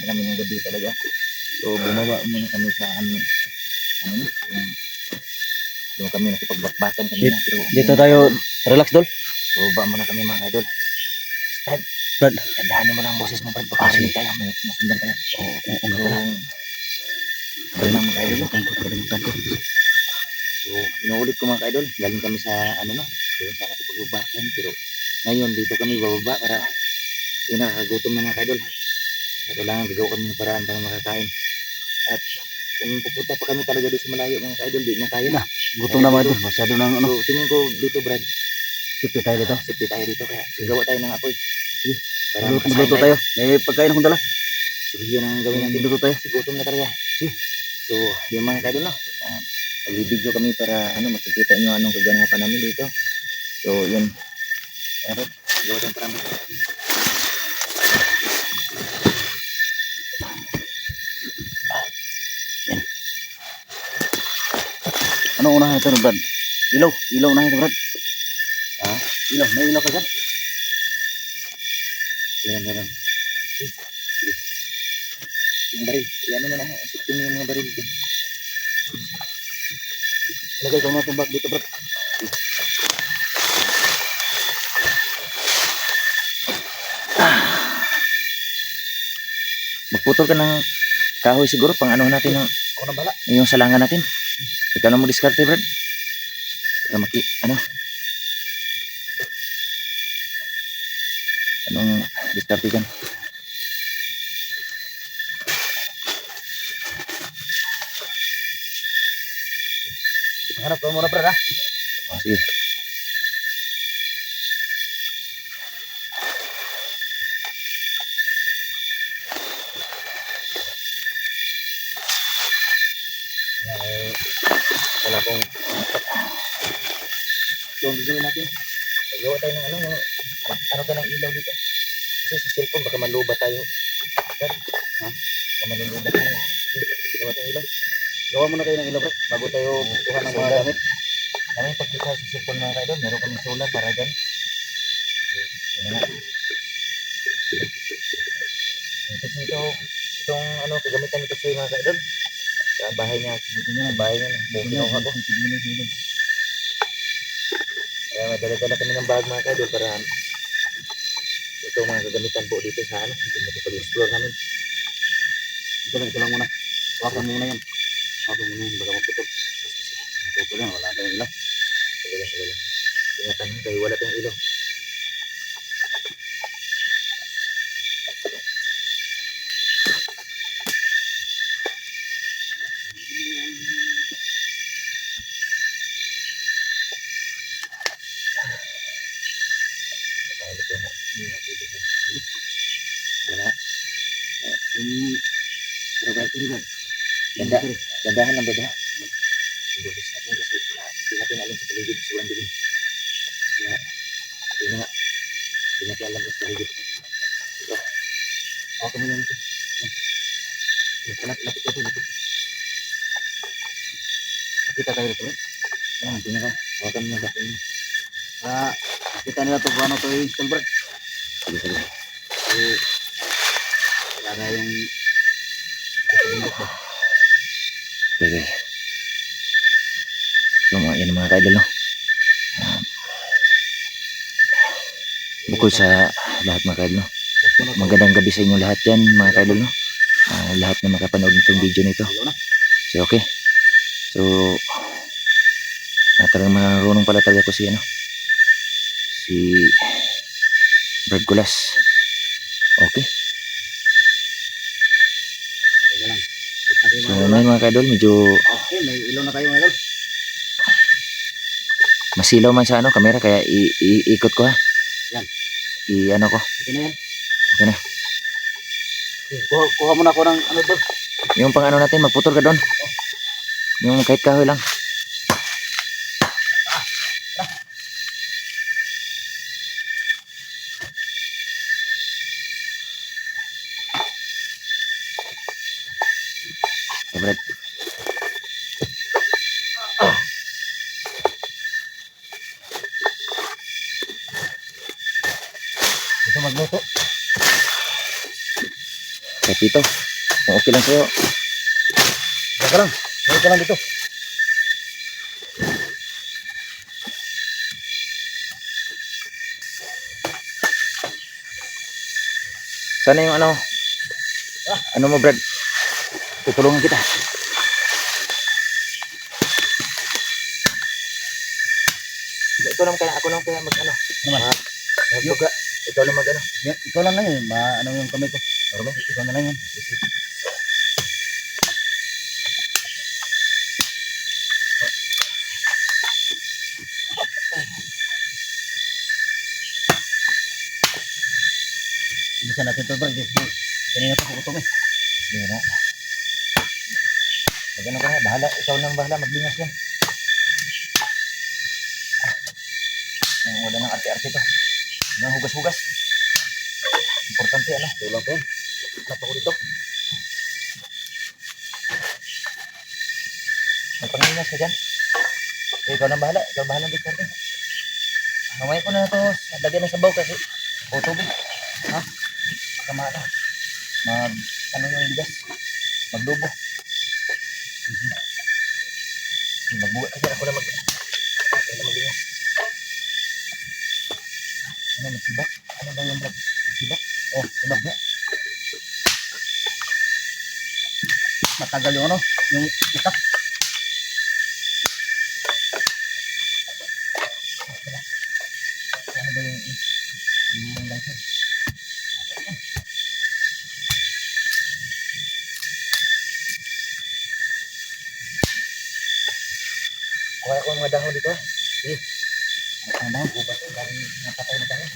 namin ng gabi talaga. So bumaba muna kami sa ano doon kami nakipagbakbakan kami na. Pero Dito tayo, relax dol. so baba muna kami mga idol. Brad. Tandaan mo lang ang boses mo, Brad. Baka sige. tayo, may masundan tayo. Oo pala. Sabay lang mga idol. Kalimutan ko. So, inuulit ko mga idol. Galing kami sa, doon sa nakipagbabakan. Pero, ngayon, dito kami bababa para, yun nakakagutom na mga idol. Kailangan gagawa kami ng paraan para makakain. At, kung pupunta pa kami talaga doon sa malayo mga idol, di na kaya na. Gutom na mga idol. Masyado nang ano. So, tingin ko dito, Brad. Sipit tayo dito. Sipit tayo dito, kaya gagawa tayo ng apoy. Sige. Para Magluto tayo. May pagkain akong dala. Sige, yun ang gawin natin. Magluto tayo. Gutom na talaga. So, yung mga kadol na, mag-video kami para makikita nyo anong kaganapan namin dito. So, yun. Alright, gawa tayong parang. Yan. Ano unahin ito, Brad? Ilaw. Ilaw unahin ito, Brad. Ilaw. May ilaw ka dyan? Meron. Yung baril. Yan naman ako. Sitin yung mga baril dito. Lagay ko natin bag dito, Brad. Magputol ka ng kahoy siguro pang ano natin ng, Ako na bala. yung salangan natin. Ikaw na mag-discarte, Brad. Para anong diskarte dyan? Hanap ko muna, Brad, ha? Oh, sige. Wala kong yung gagawin natin. Gawa tayo ng ano tayo ng ilaw dito. Kasi sa cellphone baka maluba tayo. Ha? Baka maluba tayo. Gawa tayo ilaw. Gawa muna kayo ng ilaw, Brad. Bago tayo kuha ng mga gamit. Kami pagkita sa cellphone mga kaidol, meron kami solar para dyan. Yan nga. Kasi itong kagamitan nito sa mga kaidol. Sa bahay niya, bahay niya, kinuha ko. Kaya madala-dala kami ng bag mga kaidol para ito mga kagamitan po dito sa pag-explore namin. Ito lang muna. Hawakan muna yan. Hawakan muna yan. Baka maputol. Maputol yan. Wala tayong ilaw. Sige lang. Ingatan mo kayo, wala tayong ilaw. Gandahan ng beda. Imbis natin kasi hindi natin alam sa paligid. Sobrang dilim. Kaya, yun na nga. Hindi natin alam sa paligid. Ito. Ako kami lang ito. Lapit ito. Makita tayo dito, Brad. Yan, hindi na ka. Ako kami lang lapit. Kita nila ito kung ano ito i-install, Brad. Sige. Wala na yung Okay. So, yan mga kaidol, no? Bukod sa lahat mga kaidol, no? Magandang gabi sa inyo lahat yan mga kaidol, no? Lahat na makapanood nitong video nito. So, okay. So, talagang marunong pala talaga to si Brad Kulas. Okay. So, ngayon mga kaidol, medyo okay, may ilaw na tayo mga idol. masilaw man sa camera, kaya iikot ko ha. Yan. Ko. Okay na yan. Okay na. Kuha muna ako ng ano ito. Yung pang natin, magputol ka doon. Yung kahit kahoy lang. Brad. Gusto magluto. Kay Tito. Kung okay lang sa'yo. Teka lang. Teka lang dito. Sana yung ano? Ano mo, Brad? Tutulungan kita. Ito naman kaya, ako naman kaya mag-ano. Naman. Magbuga. Ikaw lang mag-ano. Ikaw lang na yun. Ano yung kamay ko. Marami. Ikaw na lang yun. Bisa natin ito ba? Kanina pa kukutom eh. Hindi na. Mag-ano ka na, bahala. Ikaw lang bahala, magbingas yan. Wala nang arte-arte to. Wala nang hugas-hugas. Importante ano. Tulang pa yan. Hanap ako dito. Magpanginas ka dyan. Ikaw lang bahala. Ikaw bahala dito natin. Mamaya ko na ito. Lagyan ng sabaw kasi. O tubig. Ha? Kama na. Ano yung bigas? Maglubo. Magbuga kasi ako na ako na magbingas. Ano, magsibak? Ano ba yung brad? Magsibak? Oh, tubak nga. Matagal yung ano. Yung itak. Ano ba yung lang siya? Kuha ko yung mga dahon dito. Sige. Ano ba? Gubat eh. Galing napatay na dahon.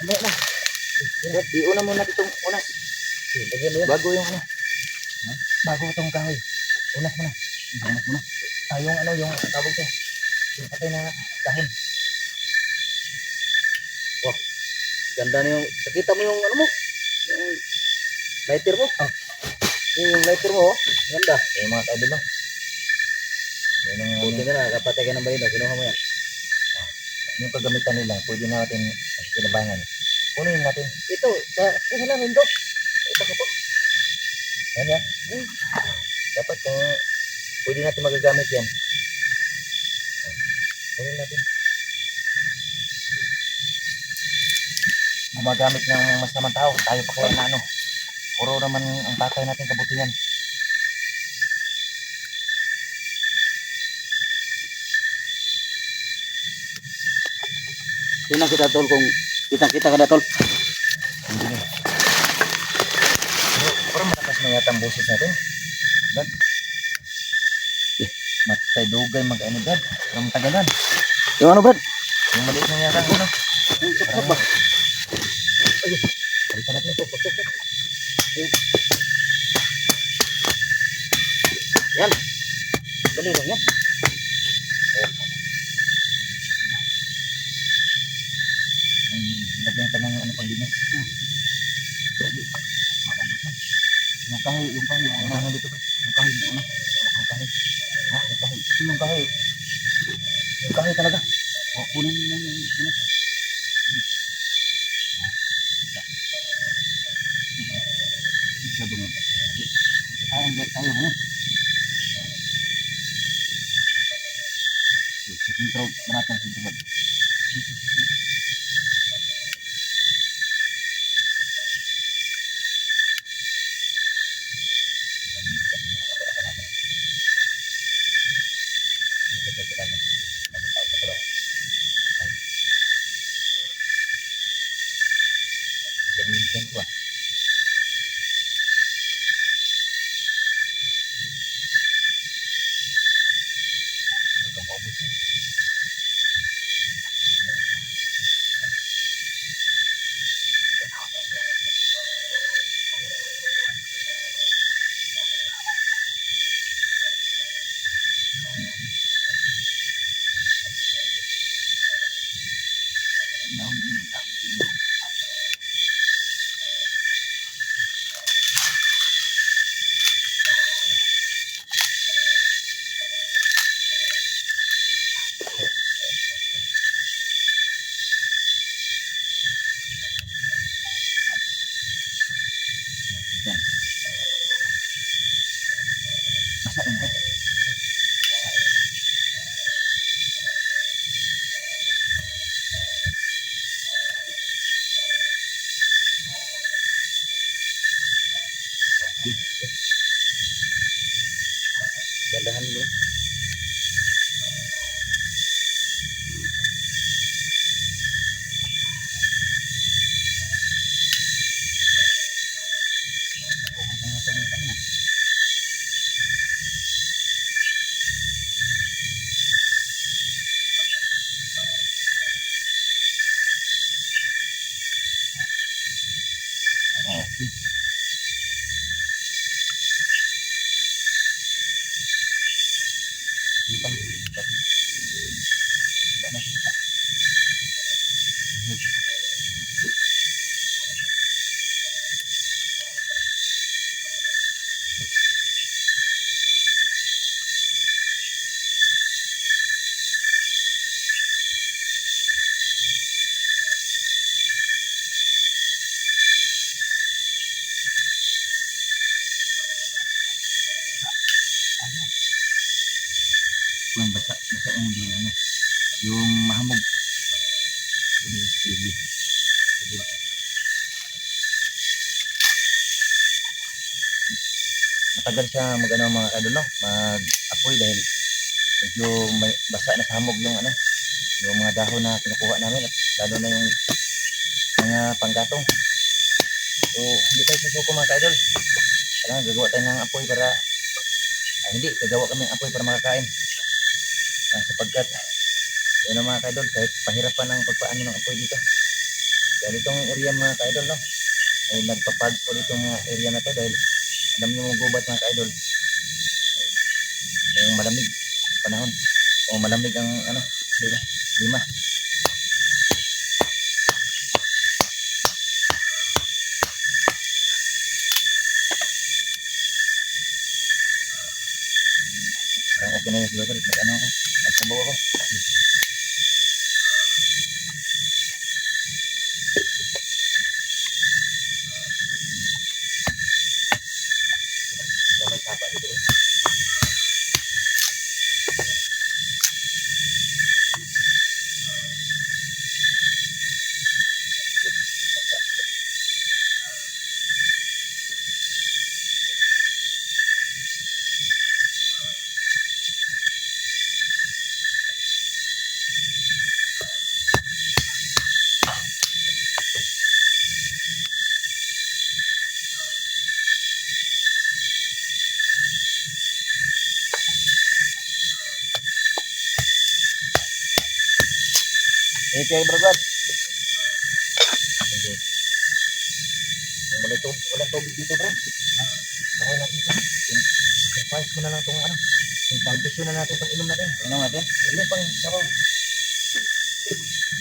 Ano na? Iuna muna itong unas. Lagyan mo yan. Bago yung ano. Bago itong kahoy. Unas mo na. Unas mo na. Yung ano, yung tawag to. Yung patay na dahon. Ganda na yung, nakita mo yung ano mo? Yung lighter mo? Oh. Yung lighter mo, oh. Ganda. Yung mga kaidol no? Yun ang Buti na lang, kapatay ka ng balino, kinuha mo yan. yung kagamitan nila, pwede natin kinabangan. Kunin natin. Ito, sa namin to. Ito ko to. Yan yan. Dapat kung pwede natin magagamit yan. Kunin natin. Gumagamit ng mas naman tao. Tayo pa kaya na ano. Puro naman ang patay natin kabutihan. Tingnan kita tol kung kita ka na tol. Hindi na. Pero parang malakas na yata ang boses natin. Dad. Matay dugay mag-ano dad. Parang tagalan. Yung ano Brad? Yung maliit na yata ano. Yung kapsap ba? Balikan natin ito. Yan. Dali lang yan. Lagyan ka ng ano panglinis. Yung kahoy, yung ano dito ba? Yung kahoy, ano? Yung kahoy. Ha? Yung kahoy. Yung kahoy. Yung kahoy talaga. O, kunin mo na yung ano. Sabi mo. Tayo mo. Sa intro, manatan sa intro. Gamitin ko ah. Baka maubos yan. Ano ba? Yung basa yung hindi ano. Yung mahamog. Sige. Matagal siya mag-ano mga kadol, no? Mag-apoy dahil medyo may basa na sa hamog yung ano, yung mga dahon na kinukuha namin at lalo na yung mga panggatong. So, hindi tayo susuko mga kadol. Kailangan gagawa tayo ng apoy para hindi, gagawa kami ng apoy para makakain. Sapagkat yun ang mga kadol, kahit pahirapan ang pagpaano ng apoy dito. Dahil itong area mga kadol, no? Ay nagpapagpol itong area na to dahil alam nyo mga gubat mga ka-idol, yung malamig panahon o malamig ang ano, diba? Lima. Parang okay na yung siguro, mag-ano ako, magsabaw ako. So, may tapa dito ba? Okay, brother. Walang tubig dito, bro. Okay natin ito. Sacrifice ko na lang itong ano. Yung pang-desyo na natin itong inom natin. Ano natin? Hindi pang sabaw.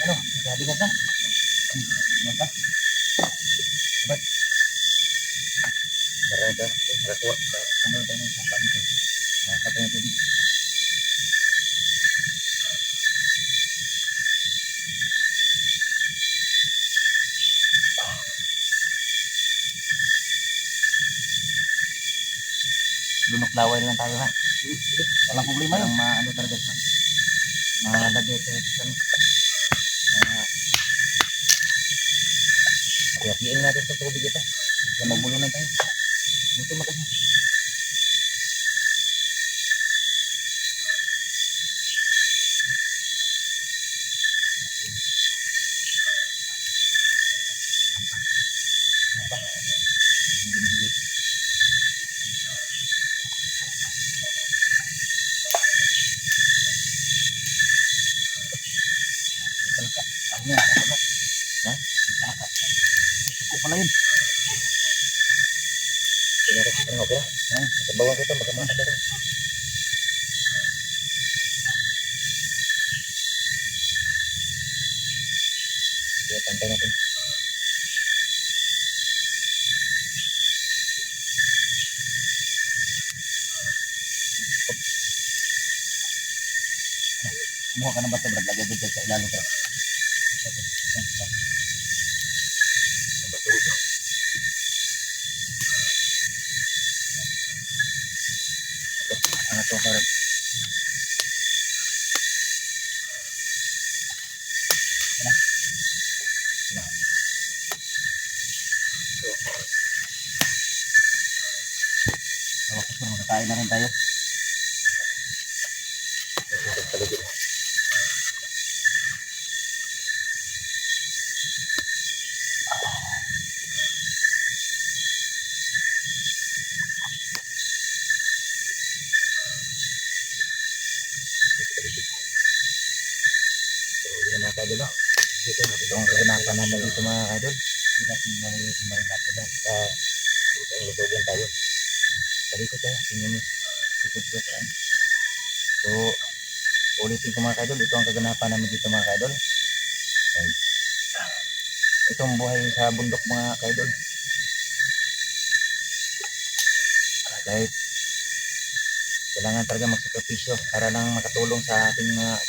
Ano? Sabi nga sa? Ano ka? Sabat? Marada. Marakuha. Ano tayo ng sapa dito? Makakata yung tubig. Lunok-laway lang tayo ha. Walang problema yun. Ano talaga sa malagay tayo sa hati-hatiin natin itong tubig ito. Kaya magbulunan tayo. Ito makasya. Ano yan? Ha? Suko pala yun. Ano okay? Sa bawang ko ito, baka makakita ito. Kaya pantay natin. Kumuha ka ng bato, brad. Lagay dito sa ilalim ko. Bato dito. Ano ito, brad? Tapos magkakain na rin tayo. ka-idol, no? Dito na Ito ang kaganapan namin dito mga ka-idol. Hindi natin marinato na. Ito ang lutugan tayo. Talikod tayo. Tingnan nyo. Likod ko saan. So, ulitin ko mga ka-idol. Ito ang kaganapan namin dito mga ka-idol. Ay, itong buhay sa bundok mga ka-idol. Kahit kailangan talaga magsakripisyo para lang makatulong sa ating mga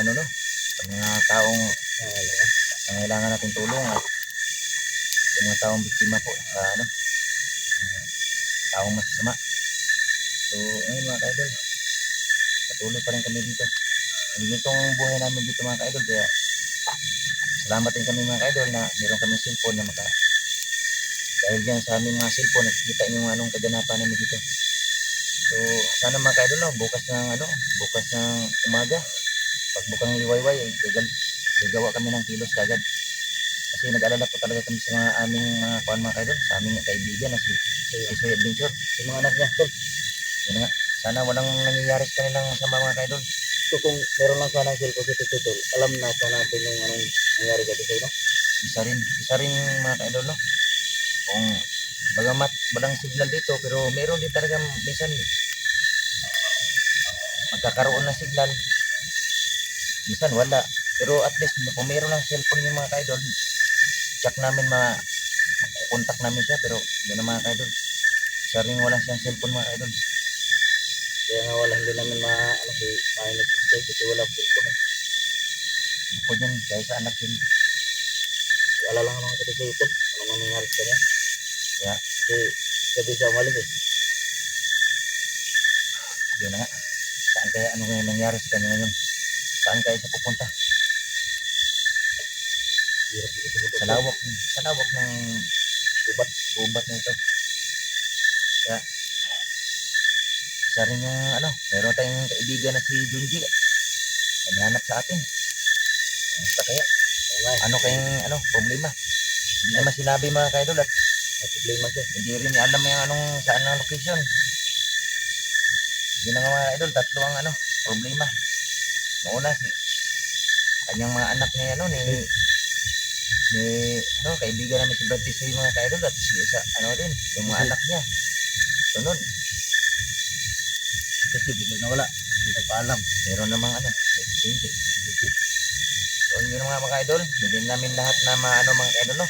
ano no, sa mga taong nangailangan natin tulong at yung mga taong biktima po sa ano, mga taong masasama. So ngayon mga ka-idol, patuloy pa rin kami dito. Ang itong buhay namin dito mga ka-idol, kaya salamat din kami mga ka-idol na meron kami cellphone na dahil dyan sa aming mga cellphone nakikita nyo yung anong kaganapan namin dito. So sana mga ka-idol, no, bukas ng umaga pag bukang liwayway gagawa kami ng kilos kagad kasi nag-alala po talaga kami sa mga aming mga kaidol, sa aming kaibigan na si Soy Adventure, si mga anak niya tol. Yun nga, sana walang nangyayari sa kanilang sama mga kaidol. So kung meron lang sana cellphone si Tito, alam na sana natin yung anong nangyari dito sa'yo, no? Isa rin mga kaidol, no, kung bagamat walang signal dito pero meron din talaga minsan magkakaroon ng signal, minsan wala, pero at least kung meron ng cellphone yung mga kaidol, check namin contact namin siya, pero yun ang mga kaidol, isa rin wala siyang cellphone mga kaidol. Kaya nga wala, hindi namin ano si mainit ito kasi wala cellphone. Bukod yun, dahil sa anak yun, Alala lang naman kasi sa'yo tol, ano nangyari sa kanya. kaya Kasi gabi siya umalis eh. yun na nga, saan kaya ano nga nangyari sa kanya ngayon, saan kaya siya pupunta, Hirap dito sa lawak ng gubat na ito. Kaya isa rin yung ano, meron tayong kaibigan na si Junji, naghanap sa atin. Basta kaya ano kayong ano problema, hindi naman sinabi mga kaidol at may problema siya. hindi rin niya alam yung anong saan ang location. Yun na nga mga kaidol, tatlo ang ano problema. Mauna si kanyang mga anak ni ano ni ano kaibigan namin si Brad Tisoy mga kaidol, at si isa ano din yung mga anak niya. Sunod Kasi bigla na wala, hindi na paalam. meron namang ano hindi. So yun mga kaidol, bigyan namin lahat na ano mga kaidol, no.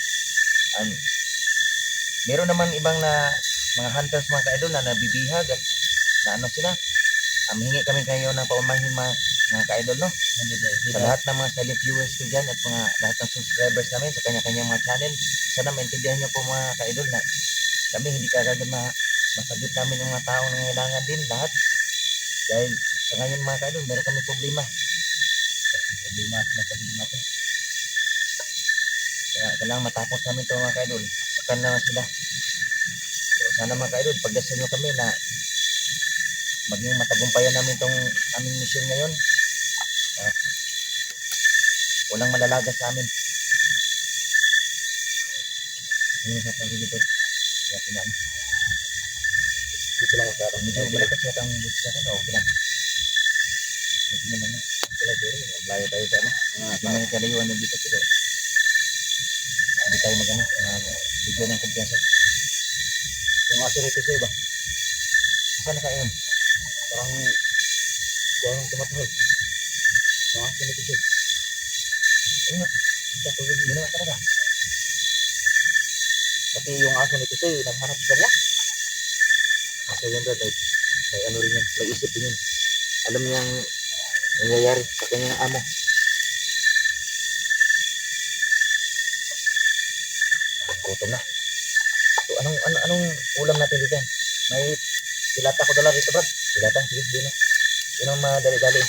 Meron naman ibang na mga hunters mga kaidol na nabibihag at na ano sila. Hingi kami kayo ng paumanhin mga kaidol, no. Sa lahat ng mga silent viewers ko dyan at mga lahat ng subscribers namin sa kanya-kanyang mga channel, sana maintindihan nyo po mga kaidol na kami hindi kagad masagot namin yung mga taong nangailangan din lahat. Dahil sa ngayon mga kaidol, meron kami problema sa sarili natin. Kaya kailangan matapos namin ito mga kaidol. Saka naman sila. So, sana mga kaidol, pagdasal nyo kami na maging matagumpayan namin itong aming mission ngayon. Walang malalaga sa amin. Hindi sa pag dito. Kaya kailangan. Dito lang sa akin. Medyo malakas yata ang buti sa akin. Okay lang. Hindi naman. Sila dito, layo tayo sa ano. Hindi naman kalayuan na dito pero hindi tayo magano. Bigyan ng kumpiyansa. Yung aso nito sa'yo ba? Saan na kayo? Parang yung tumatahol. Yung aso nito sa'yo. Ayun nga. Yun naman talaga. Pati yung aso nito sa'yo, naghanap sa kanya. Aso yun ba? May ano rin yun, may isip din yun. Alam niyang nangyayari sa kanyang amo. Gutom na. So anong ulam natin dito? May dilata ko dala rito, Brad. Dilata, sige, yun na. Yun ang madali-dali.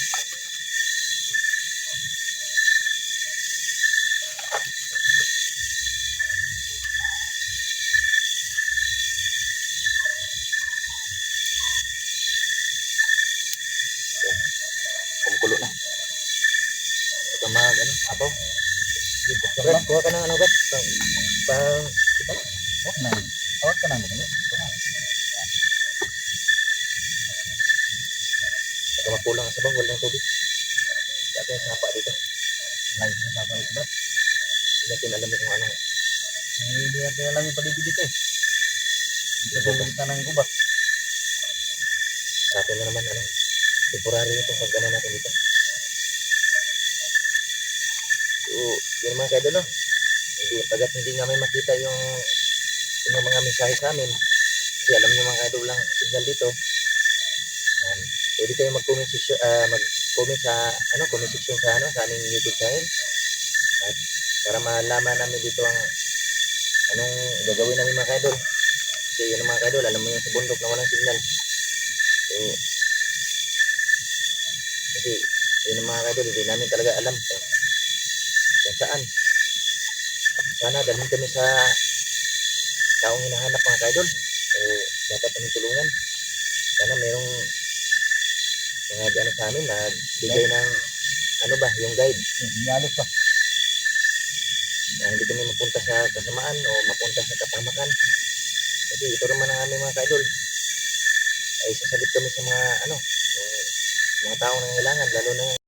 Kumukulo na. Ito ano, apaw. Brad, kuha ka ng ano, Brad? Huwag na. Huwag ka namin. Baka mapulang ka sa bawal ng tubig. Dati ang sapa dito. Lain na babalik ba? Hindi natin alam kung ano. Hindi natin alam yung paligid dito eh. Dito sa mga ng gubat. Sa atin na naman, ano, temporary itong pag-ano natin dito. So, yun mga kaidol, no? Hindi, pagkat hindi namin makita yung mga mensahe sa amin, kasi alam niyo mga kaidol lang signal dito, pwede kayo mag-comment section, mag-comment sa, comment section sa, sa aming YouTube channel. At para malaman namin dito ang anong gagawin namin mga kaidol. Kasi yun mga kaidol, alam mo yung sa bundok na walang signal. So, kasi yun mga kaidol, hindi namin talaga alam kung saan. Sana dalhin kami sa taong hinahanap mga kaidol. So, dapat kami tulungan. Sana merong mga ano sa amin, nagbigay ng yung guide. Yalit pa. Na hindi kami mapunta sa kasamaan o mapunta sa kapamakan. Kasi ito naman ang aming mga kaidol. Ay sasagot kami sa mga mga taong nangailangan, lalo na